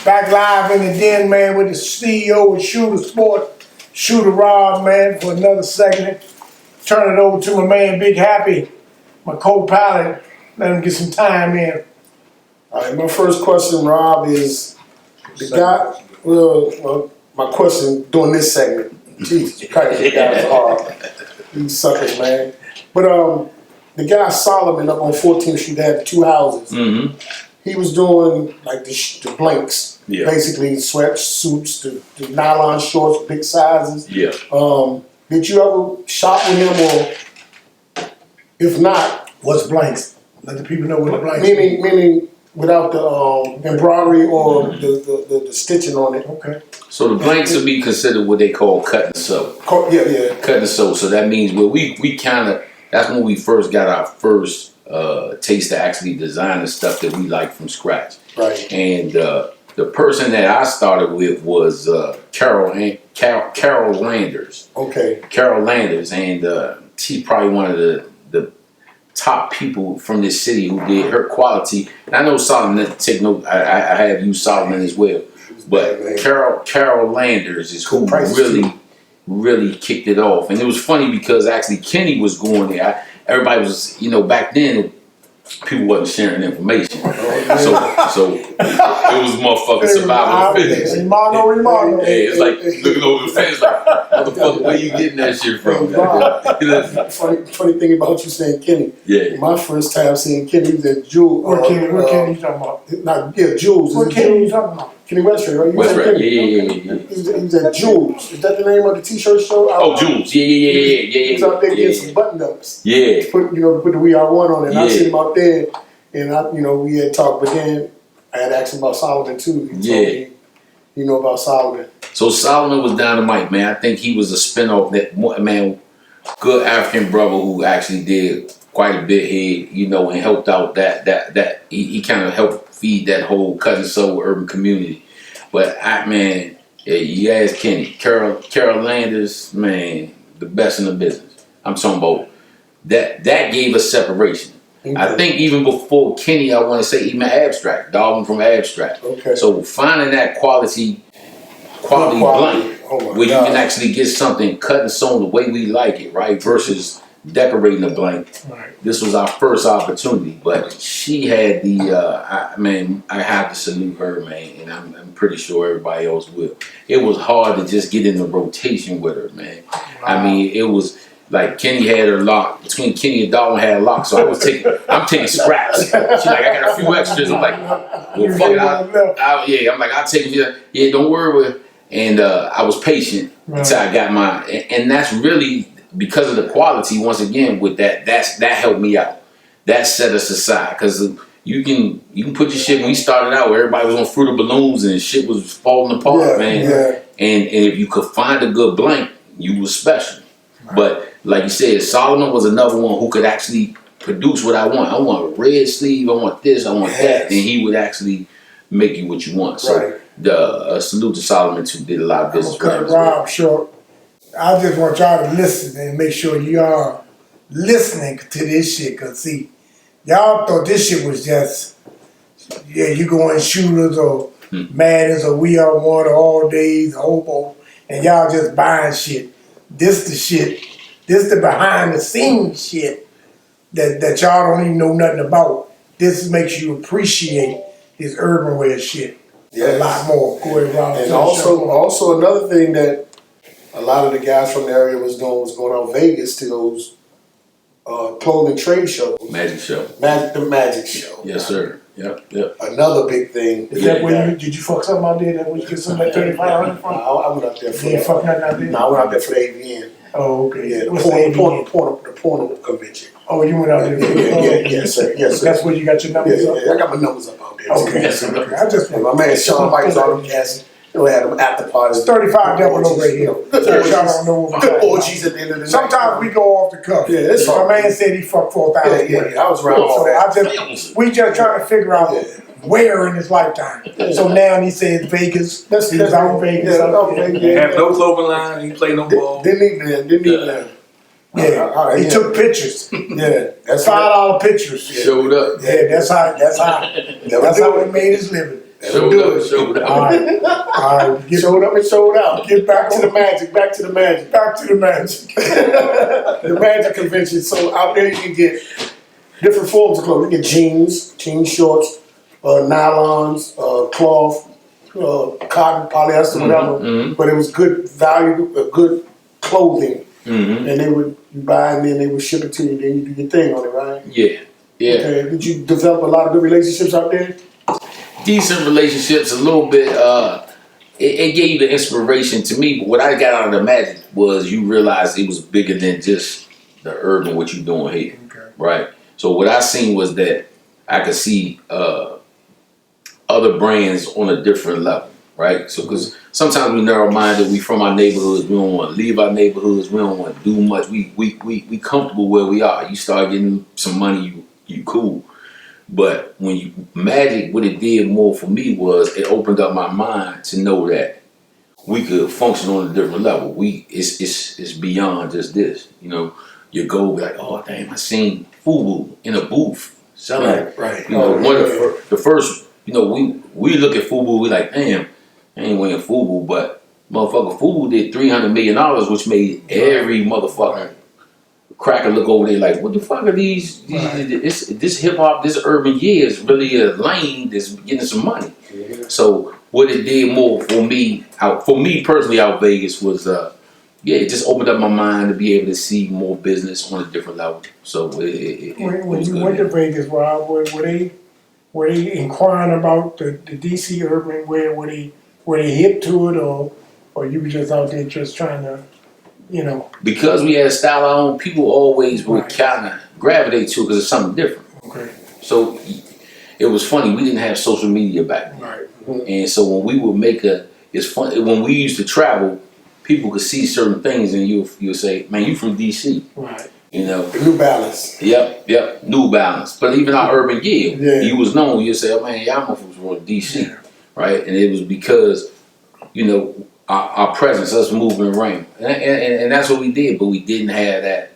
Back live in the den, man, with the CEO of Shooter Sport, Shooter Rob, man, for another segment. Turn it over to my man, Big Happy, my co-pilot. Let him get some time in. All right, my first question, Rob, is the guy. Well, my question during this segment. Jesus Christ, you guys are hard. These suckers, man. But the guy Solomon up on 14th Street had the two houses. Mm-hmm. He was doing like the blanks, basically sweatsuits, the nylon shorts, big sizes. Yeah. Did you ever shop with him, or if not, what's blanks? Let the people know what the blanks meaning without the embroidery or the stitching on it. Okay. So the blanks would be considered what they call cut and sew. Yeah. Cut and sew. So that means we kind of, that's when we first got our first taste to actually design the stuff that we like from scratch. Right. And the person that I started with was Carol Landers. Okay. Carol Landers, and she's probably one of the top people from this city who did her quality. And I know Solomon doesn't take no. I have used Solomon as well, but Carol Landers is who really kicked it off. And it was funny because actually Kenny was going there. Everybody was, back then, people wasn't sharing information. So it was motherfucking survival of fittest. Hey, it's like looking over the fence like, motherfucker, where you getting that shit from? funny thing about you saying Kenny. Yeah. My first time seeing Kenny was at Jules. What Kenny you talking about? Jules. What Kenny you talking about? Kenny Westray, right? Westray, yeah. He was at Jules. Is that the name of the t-shirt show? Oh, Jules. Yeah. He was out there getting some button-ups. Yeah. Put the We Are One on it. And I seen him out there, and we had talked, but then I had asked him about Solomon too. He told me, about Solomon. So Solomon was dynamite, man. I think he was a spinoff that, man, good African brother who actually did quite a bit here, and helped out that he kind of helped feed that whole cut and sew urban community. But you ask Kenny, Carol Landers, man, the best in the business. I'm talking about that gave us separation. Okay. I think even before Kenny, I want to say even Abstract, Darwin from Abstract. Okay. So finding that quality blank where you can actually get something cut and sewn the way we like it, right? Versus decorating the blank. Right. This was our first opportunity, but she had I have to salute her, man, and I'm pretty sure everybody else will. It was hard to just get in the rotation with her, man. Wow. I mean, it was like Kenny had her lock, between Kenny and Darwin had a lock, so I'm taking scraps. She's like, I got a few extras. I'm like, well, fuck it, I'm like, I'll take it. Yeah, don't worry with it. And I was patient until I got mine, and that's really because of the quality. Once again, with that helped me out. That set us aside because you can put your shit. When we started out, where everybody was on Fruit of Balloons and shit was falling apart, man. Yeah. And if you could find a good blank, you was special. Right. But like you said, Solomon was another one who could actually produce what I want. I want a red sleeve. I want this. I want that, and he would actually make you what you want. So the salute to Solomon too. Did a lot of business. Cut Rob short. I just want y'all to listen and make sure you are listening to this shit. Cause see, y'all thought this shit was just, you go in Shooters or Madden's or We Are One or All Days or Hobo, and y'all just buying shit. This the shit. This the behind the scenes shit that y'all don't even know nothing about. This makes you appreciate this urban wear shit a lot more. Go ahead, Rob. And also another thing that a lot of the guys from the area was going out Vegas to those clothing trade shows. Magic show. The magic show. Yes, sir. Yep. Another big thing. Is that where did you fuck something out there that we get something like 3,500 from? I went out there for you fuck nothing out there? No, I went out there for the AVN. Oh, okay. Yeah, the porno convention. Oh, you went out there? Yes, sir. That's where you got your numbers up? Yeah, I got my numbers up out there. Okay. I just my man Sean Mike's on them guys. Had them after parties. 35 double over here. Good orgies at the end of the night. Sometimes we go off the cuff. Yeah, that's my man said he fucked 4,000. Yeah, I was around. So we just trying to figure out where in his lifetime. So now he says Vegas. He was out in Vegas. Have no clothing line. He play no ball. Didn't even. Yeah, he took pictures. Yeah, that's $5 pictures. Showed up. Yeah, that's how he made his living. Showed up. All right. Showed up and showed out. Get Back to the magic. Back to the magic. The magic convention. So out there you can get different forms of clothing. You get jeans, shorts, nylons, cloth, cotton, polyester, whatever. But it was good value, good clothing. And you buy and then they would ship it to you. Then you do your thing on it, right? Yeah. Okay. Did you develop a lot of good relationships out there? Decent relationships, a little bit. It gave you the inspiration to me. But what I got out of the magic was you realized it was bigger than just the urban, what you doing here, right? So what I seen was that I could see other brands on a different level, right? So because sometimes we narrow-minded, we from our neighborhoods, we don't want to leave our neighborhoods, we don't want to do much. We comfortable where we are. You start getting some money, you cool. But when you magic, what it did more for me was it opened up my mind to know that we could function on a different level. It's beyond just this. You know, your goal be like, oh damn, I seen FUBU in a booth selling. Right. You know, one of the first. You know, we look at FUBU, we like, damn, I ain't winning FUBU, but motherfucker, FUBU did $300 million, which made every motherfucking cracker look over there like, what the fuck are these this hip hop, this urban year is really a lane that's getting some money. So what it did more for me personally out Vegas was it just opened up my mind to be able to see more business on a different level. So when you went to Vegas, Rob, were they inquiring about the DC urban? Were they hip to it, or you were just out there just trying to, you know? Because we had a style our own, people always would kind of gravitate to it because it's something different. Okay. So it was funny. We didn't have social media back then, Right. And so when we would it's funny when we used to travel, people could see certain things, and you'll say, "Man, you from DC?" Right. You know, New Balance. Yep, New Balance. But even our urban gear, he was known. You say, "Oh man, y'all motherfuckers from DC," right? And it was because, you know, our presence, us moving around, and that's what we did. But we didn't have that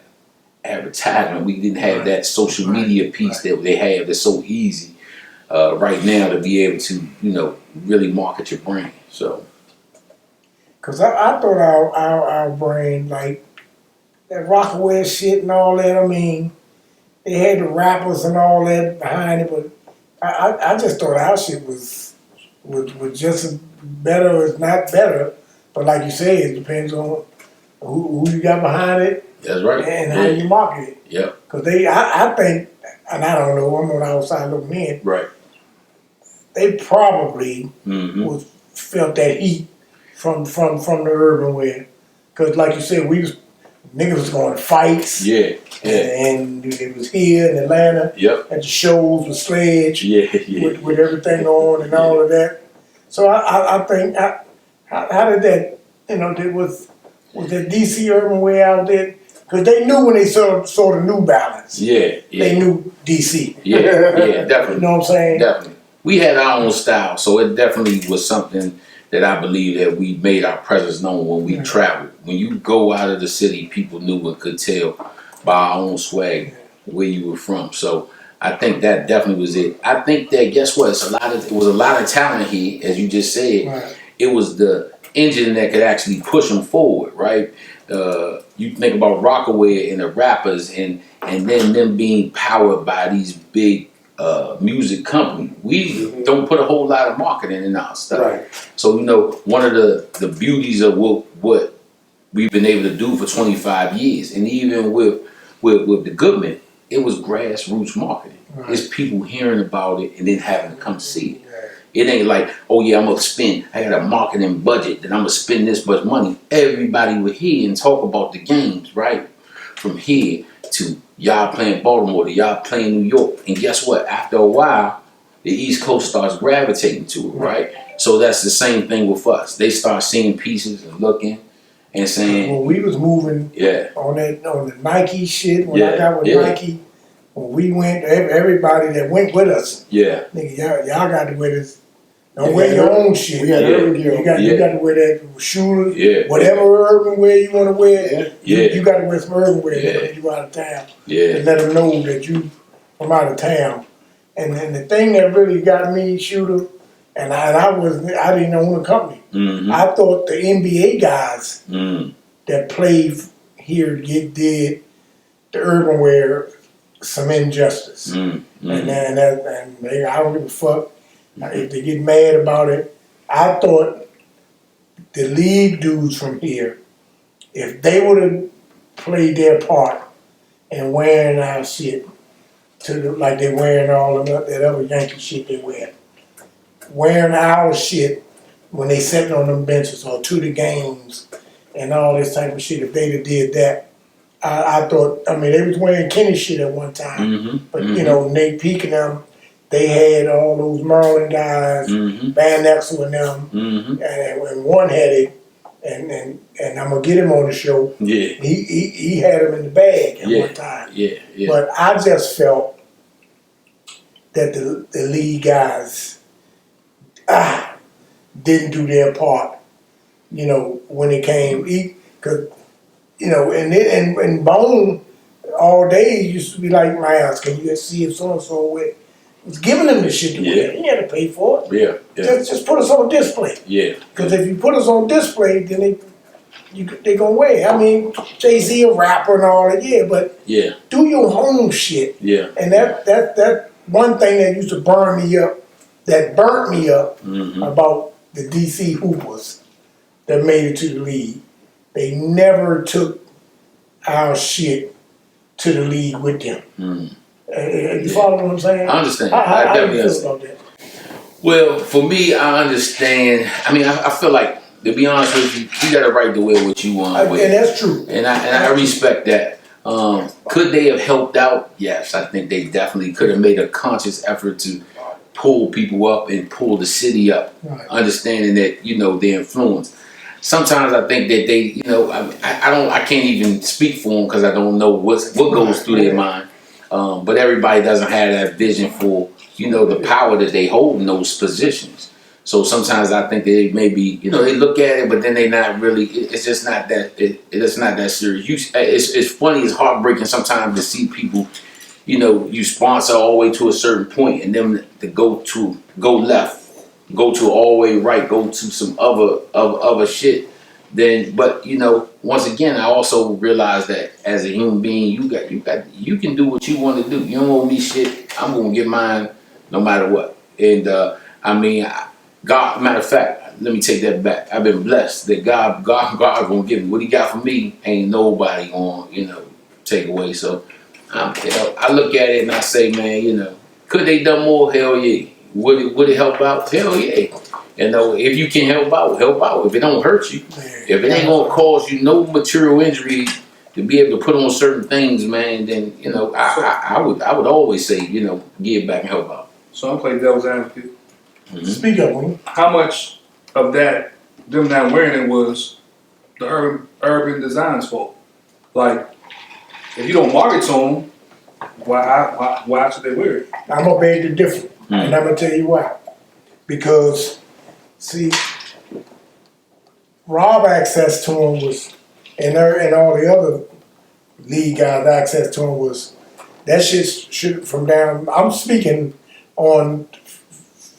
advertisement. We didn't have that social media piece that they have. That's so easy right now to be able to, you know, really market your brand. So, Cause I thought our brand, like that Rockaway shit and all that. I mean, they had the rappers and all that behind it, but I just thought our shit was just as better, or it's not better. But like you say, it depends on who you got behind it. that's right. And how you market it. Yep. Cause I think, and I don't know, I'm on the outside looking in. Right. They probably felt that heat from the urban way. Cause like you said, niggas was going to fights. Yeah. And it was here in Atlanta. Yep. At the shows with Sledge. Yeah. With everything on and all of that. So I think, how did that, you know, was that DC urban way out there? Because they knew when they saw the New Balance. Yeah. They knew DC. Yeah, definitely. You know what I'm saying? Definitely. We had our own style, so it definitely was something that I believe that we made our presence known when we traveled. When you go out of the city, people knew and could tell by our own swag where you were from. So I think that definitely was it. I think that, guess what? It was a lot of talent here, as you just said. Right. It was the engine that could actually push them forward, right? You think about Rockaway and the rappers, and then them being powered by these big music companies. We don't put a whole lot of marketing in our stuff. Right. So, you know, one of the beauties of what we've been able to do for 25 years, and even with the government, it was grassroots marketing. Right. It's people hearing about it and then having to come see it. It ain't like, oh yeah, I'm gonna spend, I got a marketing budget, then I'm gonna spend this much money. Everybody would hear and talk about the games, right? From here to y'all playing Baltimore, to y'all playing New York. And guess what? After a while, the East Coast starts gravitating to it, right? So that's the same thing with us. They start seeing pieces and looking and saying, when we was moving on the Nike shit, when I got with Nike, when we went, everybody that went with us, nigga, y'all got to wear this Don't wear your own shit. We had urban gear. You got to wear that shoes, Yeah. whatever urban wear you want to wear. Yeah. You got to wear some urban wear Yeah. when you out of town. Yeah. To let them know that you from out of town. And then the thing that really got me, Shooter, and I didn't own the company. Mm-hmm. I thought the NBA guys that played here did the urban wear some injustice. Mm-hmm. And I don't give a fuck if they get mad about it. I thought the league dudes from here, if they would have played their part in wearing our shit like they wearing all of that other Yankee shit they wearing our shit when they sitting on them benches or to the games and all this type of shit, if they'd have did that, I thought, I mean, they was wearing Kenny shit at one time, but you know, Nate Peak and them, they had all those Maryland guys, Van Exel and them, and one had it, and I'm gonna get him on the show. Yeah. He had him in the bag at one time. Yeah. But I just felt that the league guys didn't do their part, you know, when it came, because, you know, and Bone all day used to be like, man, can you see if so-and-so with, was giving them the shit to wear. He had to pay for it. Yeah. Just put us on display. Yeah. Because if you put us on display, then they gonna wear. I mean, Jay-Z a rapper and all that, but do your home shit. Yeah. And that one thing that used to burnt me up about the DC Hoopers that made it to the league. They never took our shit to the league with them. You follow what I'm saying? I understand. How definitely you feel understand. about that? Well, for me, I understand. I mean, I feel like, to be honest with you, you got a right to wear what you want to wear. And that's true. And I respect that. Could they have helped out? Yes, I think they definitely could have made a conscious effort to pull people up and pull the city up, understanding that, you know, their influence. Sometimes I think that they, you know, I can't even speak for them because I don't know what goes through their mind. But everybody doesn't have that vision for, you know, the power that they hold in those positions. So sometimes I think they maybe, you know, they look at it, but then they not really. It's just not that. It's not that serious. It's funny. It's heartbreaking sometimes to see people, you know, you sponsor all the way to a certain point, and then to go left, go to all the way right, go to some other shit. Then, but you know, once again, I also realize that as a human being, you can do what you want to do. You don't owe me shit. I'm gonna get mine no matter what. And I mean, God. Matter of fact, let me take that back. I've been blessed that God gonna give me what He got for me. Ain't nobody gonna, you know, take away. So I look at it and I say, man, you know, could they done more? Hell yeah. Would it help out? Hell yeah. You know, if you can help out, help out. If it don't hurt you, if it ain't gonna cause you no material injury to be able to put on certain things, man, then you know, I would always say, you know, give back and help out. So I'm playing devil's advocate. Speak up, man. How much of that, them not wearing it, was the urban design's fault? Like, if you don't market to them, why should they wear it? I'm gonna beg to differ, and I'm gonna tell you why. Because, see, Rob access to him was, and all the other league guys access to him was, that shit from down. I'm speaking on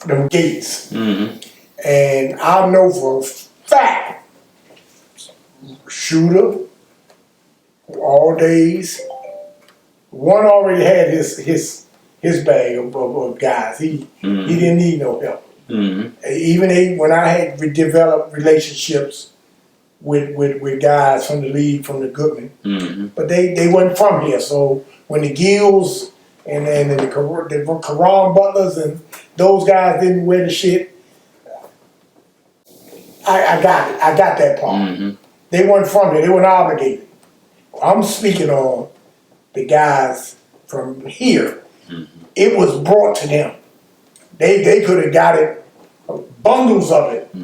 them gates, and I know for a fact, Shooter, all days. One already had his bag of guys. He didn't need no help. Even when I had developed relationships with guys from the league, from the Goodman, but they wasn't from here. So when the Gills and the Karan Butlers and those guys didn't wear the shit, I got it. I got that part. They weren't from here. They weren't obligated. I'm speaking on the guys from here. It was brought to them. They could have got it, bundles of it.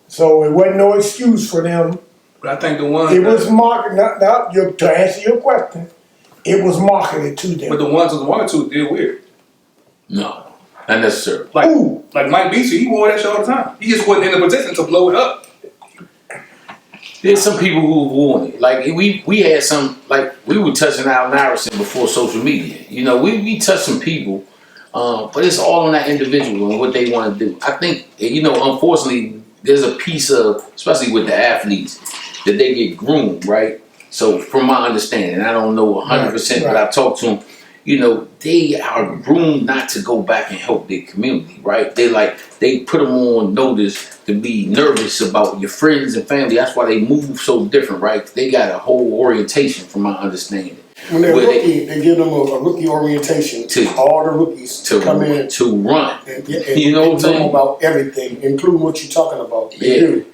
So it wasn't no excuse for them. But I think the ones It was marketed. To answer your question, it was marketed to them. But the ones that wanted to did wear it. No. Not necessarily. Like Mike Beasley, he wore that shit all the time. He just wasn't in a position to blow it up. There's some people who've worn it. Like we had some, like we were touching Allen Iverson before social media. You know, we touched some people, but it's all on that individual and what they want to do. I think, you know, unfortunately, there's a piece of, especially with the athletes, that they get groomed, right? So from my understanding, I don't know 100%, but I've talked to them, you know, they are groomed not to go back and help their community, right? They put them on notice to be nervous about your friends and family. That's why they move so different, right? They got a whole orientation from my understanding. When they're rookie, they give them a rookie orientation to all the rookies to come in to run. And you know what I'm saying? About everything, including what you're talking about.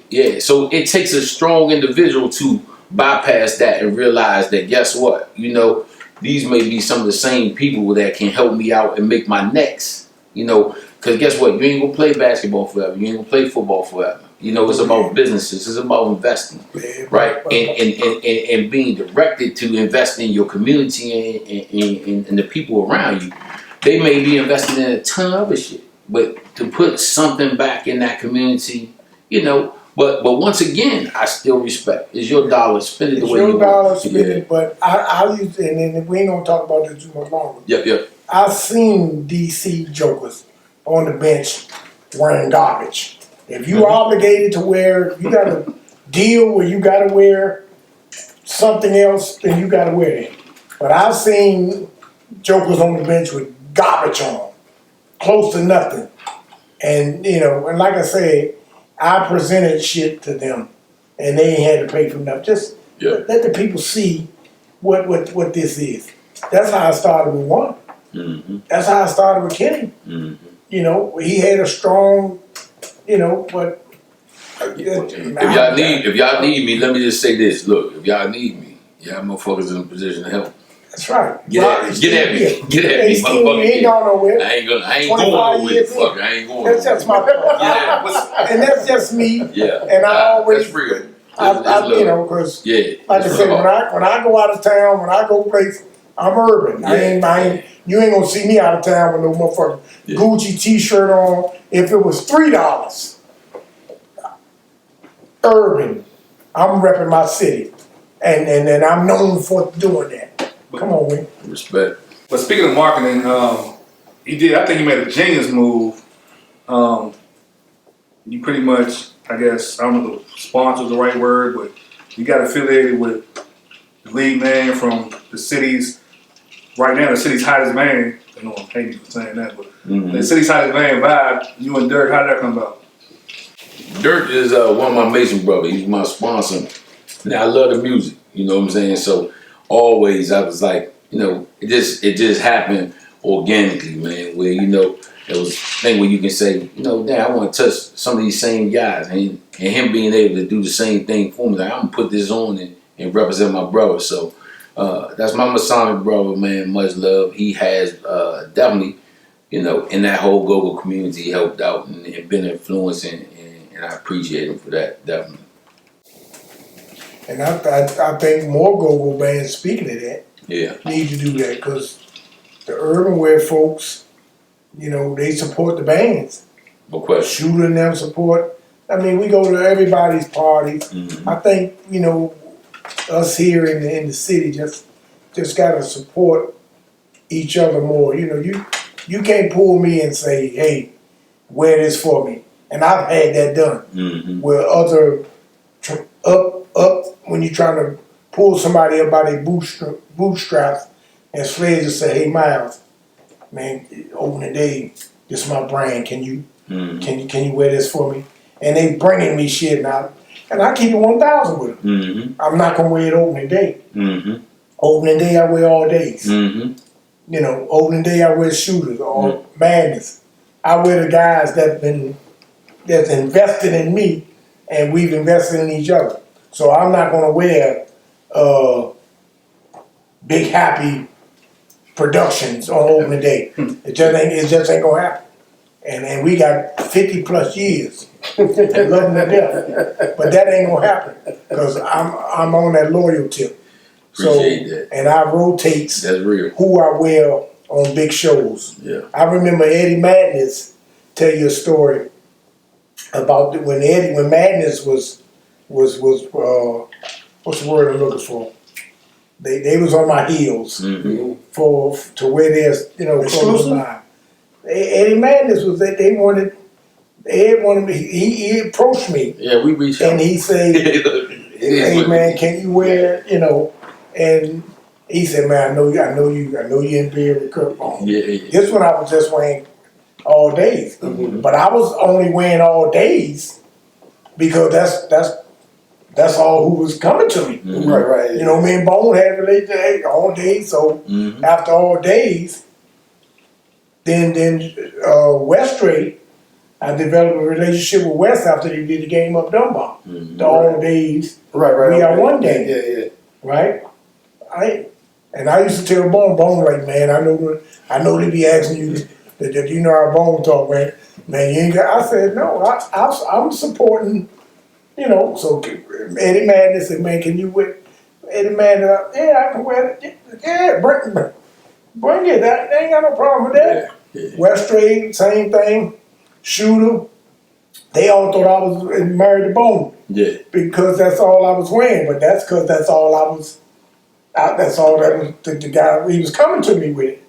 Yeah. So it takes a strong individual to bypass that and realize that, guess what? You know, these may be some of the same people that can help me out and make my next. You know, because guess what? You ain't gonna play basketball forever. You ain't gonna play football forever. You know, it's about businesses. It's about investing, right? And being directed to invest in your community and the people around you. They may be investing in a ton of other shit, but to put something back in that community, you know. But once again, I still respect. It's your dollar. Spend it the way you want. It's your dollar. Spend it. But I used to, and then we ain't gonna talk about this too much longer. Yep. I've seen DC jokers on the bench wearing garbage. If you obligated to wear, you got a deal where you got to wear something else, then you got to wear it. But I've seen jokers on the bench with garbage on, close to nothing. And, you know, and like I said, I presented shit to them, and they ain't had to pay for nothing. Just let the people see what this is. That's how I started with one. Mm-hmm. That's how I started with Kenny. Mm-hmm. You know, he had a strong, you know, but if y'all need me, let me just say this. Look, if y'all need me, y'all motherfuckers in a position to help. That's right. Get at me, motherfucker. He ain't going nowhere. I ain't going nowhere. Fuck, I ain't going nowhere. That's just my and that's just me. Yeah. And I always, that's real. I you know, because like I said, when I go out of town, when I go place, I'm urban. You ain't gonna see me out of town with no motherfucking Gucci t-shirt on. If it was $3, urban, I'm repping my city, and I'm known for doing that. Come on, man. Respect. But speaking of marketing, he did. I think he made a genius move. You pretty much, I guess, I don't know if sponsor is the right word, but you got affiliated with the lead man from the city's. Right now, the city's hottest man. I know I'm hating for saying that, but the city's hottest man vibe. You and Dirk, how did that come about? Dirk is one of my Mason brothers. He's my sponsor. Now I love the music. You know what I'm saying? So always I was like, you know, it just happened organically, man. Where you know it was a thing where you can say, you know, damn, I want to touch some of these same guys, and him being able to do the same thing for me. Like I'm gonna put this on and represent my brother. So. That's my Masonic brother, man. Much love. He has definitely, you know, in that whole go-go community, helped out and been influencing, and I appreciate him for that, definitely. And I think more go-go bands, speaking of that, need to do that, because the urban wear folks, you know, they support the bands. No question. Shooter and them support. I mean, we go to everybody's parties. Mm-hmm. I think, you know, us here in the city just gotta support each other more. You know, you can't pull me and say, hey, wear this for me. And I've had that done. Where other up when you're trying to pull somebody up by their bootstraps, and Sledge will say, hey Miles, man, opening day, this is my brand. Can you wear this for me? And they bringing me shit now. And I keep it 1,000 with them. I'm not gonna wear it opening day. Opening day I wear all days. You know, opening day I wear shooters or madness. I wear the guys that's invested in me, and we've invested in each other. So I'm not gonna wear Big Happy Productions on opening day. It just ain't gonna happen. And we got 50 plus years. I love them to death. But that ain't gonna happen, because I'm on that loyal tip. Appreciate that. And I rotate That's real. who I wear on big shows. Yeah. I remember Eddie Madness tell you a story about when Madness was what's the word I'm looking for? They was on my heels to where there's close line. Eddie Madness was that they wanted. Ed wanted me. He approached me. Yeah, we reached out. And he said, "Hey man, can you wear And he said, "Man, I know you in bed with Kurt Bone." Yeah. This one I was just wearing all days, but I was only wearing all days because that's all who was coming to me. Right. You know, me and Bone had related all days. So after all days, then Westray. I developed a relationship with West after they did the game up Dunbar. The all days. Right. We are one game. Yeah. Right? I used to tell Bone like, man, I know they be asking you that you know how Bone talk, man. Man, you ain't got I said, no, I'm supporting, so Eddie Madness said, man, can you wear Eddie Madness? Yeah, I can wear it. Yeah, bring it. I ain't got no problem with that. Yeah. Westray, same thing. Shooter, they all thought I was married to Bone. Yeah. Because that's all I was wearing, but that's because that's all that's all that was the guy he was coming to me with.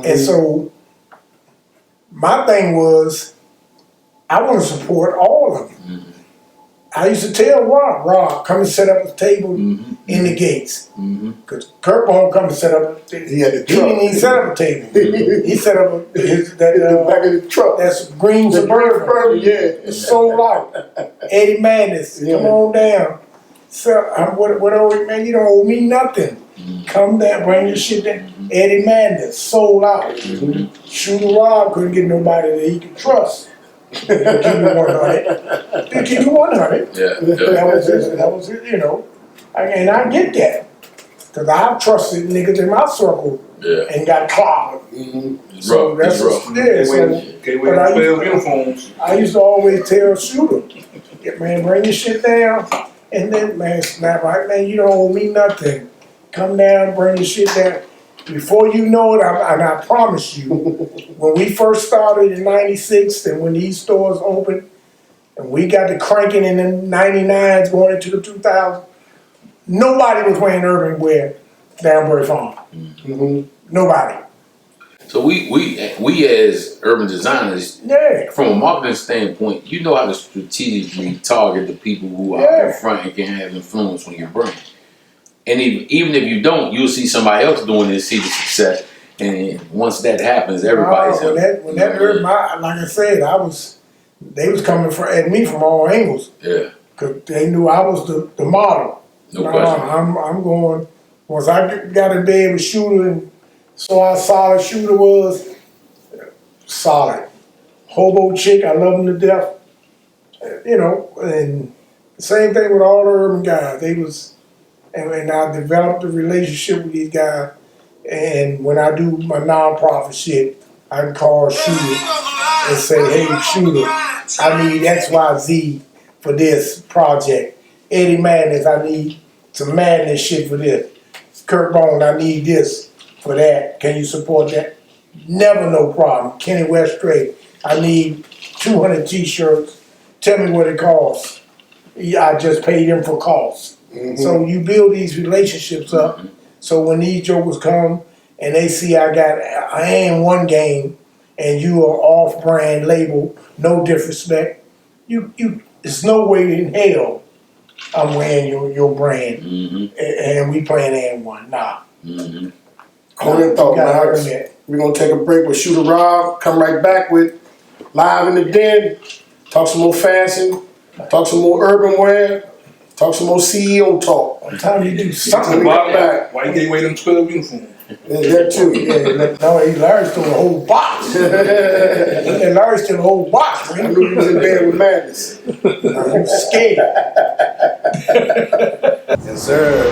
And so my thing was, I want to support all of them. I used to tell Rob, come and set up a table in the gates. Because Kurt Bone come and set up. He had the truck. He didn't even set up a table. He set up In the back of the truck. that's green Suburban. Yeah. It's sold out. Eddie Madness, come on down. So what owe man? You don't owe me nothing. Come down, bring your shit down. Eddie Madness, sold out. Shooter Rob couldn't get nobody that he could trust. He'll give you 100. He'll give you 100. Yeah. That was it, and I get that. Because I've trusted niggas in my circle and got clobbered. So that's rough. But I used to always tell Shooter, man, bring your shit down. And then, man, snap right, man, you don't owe me nothing. Come down, bring your shit down. Before you know it, and I promise you, when we first started in '96 and when these stores opened, and we got to cranking in the '99s going into the 2000s, nobody was wearing urban wear down Bury Farm. Nobody. So we as urban designers, from a marketing standpoint, you know how to strategically target the people who are in front and can have influence on your brand. And even if you don't, you'll see somebody else doing it and see the success. And once that happens, everybody's when that hurt like I said, they was coming at me from all angles. Yeah. Cause they knew I was the model. No question. I'm going, once I got in bed with Shooter and saw how solid Shooter was, solid. Hobo chick, I love him to death. And same thing with all the urban guys. They was, and I developed a relationship with these guys. And when I do my nonprofit shit, I can call Shooter and say, hey, Shooter, I need XYZ for this project. Eddie Madness, I need some madness shit for this. Kurt Bone, I need this for that. Can you support that? Never no problem. Kenny Westray, I need 200 t-shirts. Tell me what it costs. I just paid them for costs. So you build these relationships up. So when these jokers come and they see I am one game and you are off-brand label, no disrespect, there's no way in hell I'm wearing your brand and we playing and one. Nah. Hold that thought, man. We're going to take a break with Shooter Rob, come right back with Live in the Den, talk some more fashion, talk some more urban wear, talk some more CEO talk. By the time you do something, Why you gave away them 12 uniforms? That too. No, Larry stole the whole box. And Larry stole the whole box. I knew he was in bed with Madness. I'm scared. Yes, sir.